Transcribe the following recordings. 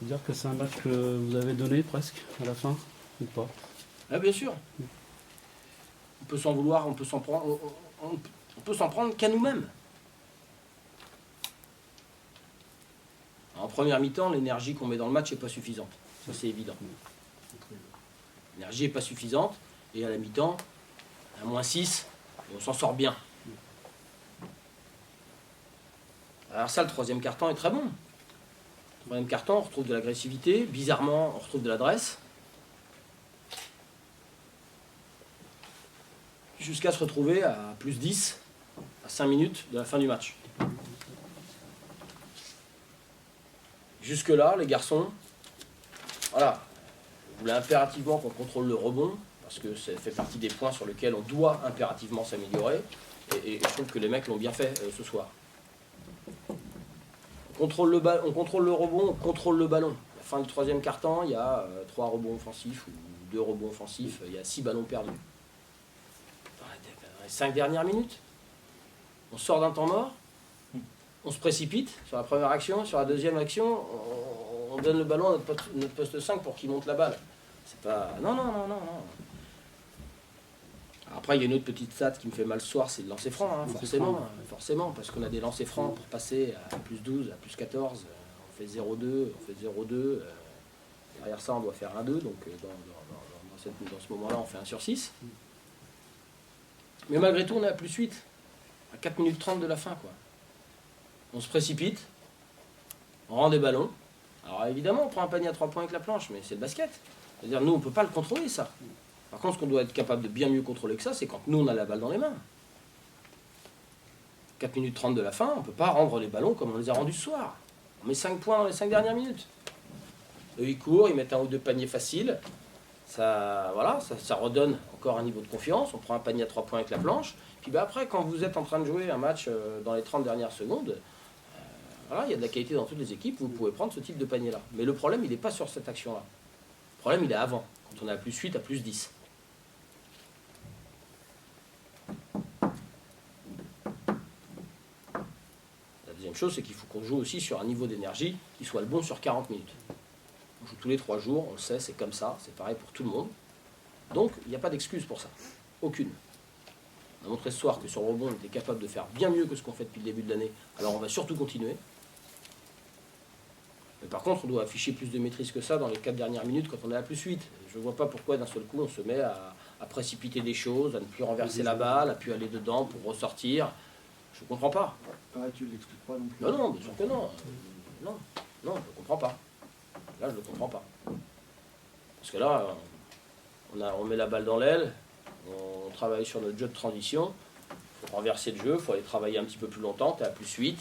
Dire que c'est un match que vous avez donné presque à la fin, ou pas? Ah, bien sûr. On peut s'en vouloir, on peut s'en prendre, on peut s'en prendre qu'à nous-mêmes. En première mi-temps, l'énergie qu'on met dans le match n'est pas suffisante. Ça, c'est évident. L'énergie n'est pas suffisante. Et à la mi-temps, à -6, on s'en sort bien. Alors ça, le troisième quart-temps est très bon. Le troisième quart-temps, on retrouve de l'agressivité. Bizarrement, on retrouve de l'adresse. Jusqu'à se retrouver à +10, à 5 minutes de la fin du match. Jusque-là, les garçons, voilà, vous voulez impérativement qu'on contrôle le rebond, parce que ça fait partie des points sur lesquels on doit impérativement s'améliorer, et je trouve que les mecs l'ont bien fait ce soir. On contrôle le rebond, on contrôle le ballon. À la fin du troisième quart-temps, il y a 3 rebonds offensifs, ou 2 rebonds offensifs, il y a 6 ballons perdus. Dans les 5 dernières minutes, on sort d'un temps mort, on se précipite sur la première action, sur la deuxième action, on donne le ballon à notre poste 5 pour qu'il monte la balle. C'est pas... Non. Après, il y a une autre petite stat qui me fait mal ce soir, c'est le lancer franc, hein, forcément, parce qu'on a des lancers francs pour passer à +12, à +14, on fait 0,2, derrière ça on doit faire 1,2, donc dans ce moment-là on fait 1/6. Mais malgré tout on est à +8, à 4 minutes 30 de la fin, quoi. On se précipite, on rend des ballons. Alors évidemment, on prend un panier à 3 points avec la planche, mais c'est le basket. C'est-à-dire, nous, on ne peut pas le contrôler, ça. Par contre, ce qu'on doit être capable de bien mieux contrôler que ça, c'est quand nous, on a la balle dans les mains. 4 minutes 30 de la fin, on ne peut pas rendre les ballons comme on les a rendus ce soir. On met 5 points dans les 5 dernières minutes. Eux, ils courent, ils mettent un ou deux paniers faciles. Ça redonne encore un niveau de confiance. On prend un panier à 3 points avec la planche. Puis après, quand vous êtes en train de jouer un match dans les 30 dernières secondes, il y a de la qualité dans toutes les équipes, vous pouvez prendre ce type de panier-là. Mais le problème, il n'est pas sur cette action-là. Le problème, il est avant, quand on est à +8, à +10. La deuxième chose, c'est qu'il faut qu'on joue aussi sur un niveau d'énergie qui soit le bon sur 40 minutes. On joue tous les 3 jours, on le sait, c'est comme ça, c'est pareil pour tout le monde. Donc, il n'y a pas d'excuse pour ça. Aucune. On a montré ce soir que sur le rebond, on était capable de faire bien mieux que ce qu'on fait depuis le début de l'année. Alors, on va surtout continuer. Mais par contre, on doit afficher plus de maîtrise que ça dans les 4 dernières minutes quand on est à +8. Je ne vois pas pourquoi d'un seul coup on se met à précipiter des choses, à ne plus renverser la balle, à ne plus aller dedans pour ressortir. Je ne comprends pas. Pareil, tu ne l'expliques pas non plus. Non, bien sûr que non. Non, je ne comprends pas. Là, je ne le comprends pas. Parce que là, on met la balle dans l'aile, on travaille sur notre jeu de transition, il faut renverser le jeu, il faut aller travailler un petit peu plus longtemps, tu es à +8.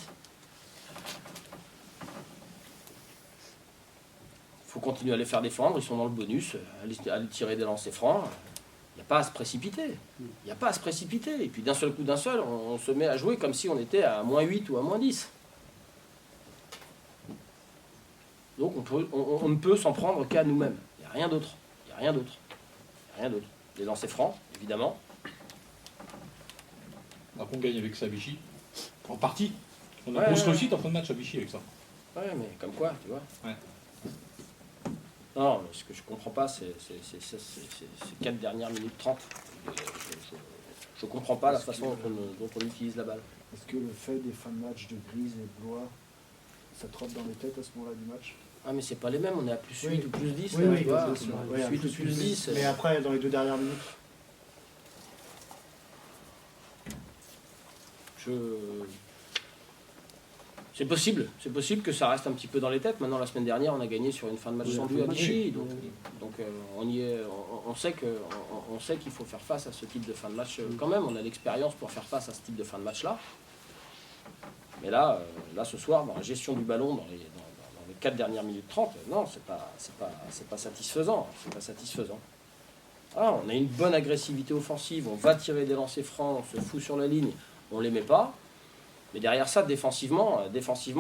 Il faut continuer à les faire défendre, ils sont dans le bonus, aller tirer des lancers francs. Il n'y a pas à se précipiter. Et puis d'un seul coup, on se met à jouer comme si on était à -8 ou à -10. Donc on ne peut s'en prendre qu'à nous-mêmes. Il n'y a rien d'autre. Les lancers francs, évidemment. On gagne avec ça, Vichy. En partie. On a Ouais, grosse ouais. réussite en fin de match à Vichy avec ça. Ouais, mais comme quoi, tu vois. Ouais. Non, mais ce que je comprends pas, c'est ces 4 dernières minutes 30. Je comprends pas la façon dont on utilise la balle. Est-ce que le fait des fins de match de Grise et Blois, ça trotte dans les têtes à ce moment-là du match? Ah, mais c'est pas les mêmes, on est à +8 Oui. ou +10. Oui, là, oui, tu vois. bien sûr. Oui, à +8 ou +10. Mais après, dans les 2 dernières minutes, C'est possible que ça reste un petit peu dans les têtes. Maintenant, la semaine dernière, on a gagné sur une fin de match tendue à Vichy. Donc on y est, on sait qu'il faut faire face à ce type de fin de match quand même. On a l'expérience pour faire face à ce type de fin de match-là. Mais là, ce soir, dans la gestion du ballon, dans les 4 dernières minutes 30, non, c'est pas satisfaisant. Ah, on a une bonne agressivité offensive, on va tirer des lancers francs, on se fout sur la ligne, on les met pas. Mais derrière ça, défensivement,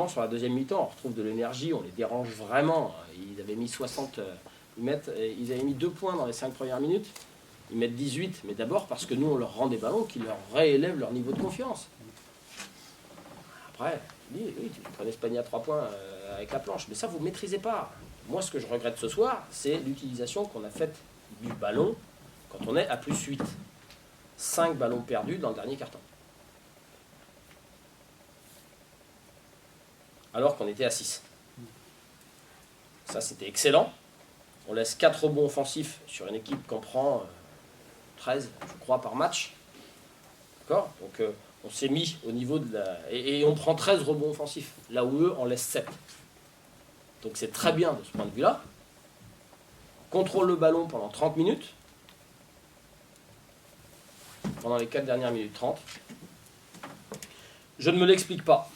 sur la deuxième mi-temps, on retrouve de l'énergie, on les dérange vraiment. Ils avaient mis 60, ils avaient mis 2 points dans les 5 premières minutes, ils mettent 18, mais d'abord parce que nous, on leur rend des ballons qui leur réélèvent leur niveau de confiance. Après, oui, tu prenais ce panier à 3 points avec la planche, mais ça, vous ne maîtrisez pas. Moi, ce que je regrette ce soir, c'est l'utilisation qu'on a faite du ballon quand on est à +8. 5 ballons perdus dans le dernier quart-temps. Alors qu'on était à 6. Ça, c'était excellent. On laisse 4 rebonds offensifs sur une équipe qu'on prend 13, je crois, par match. D'accord ? Donc, on s'est mis au niveau de la... Et on prend 13 rebonds offensifs, là où eux en laissent 7. Donc, c'est très bien de ce point de vue-là. On contrôle le ballon pendant 30 minutes. Pendant les 4 dernières minutes 30. Je ne me l'explique pas.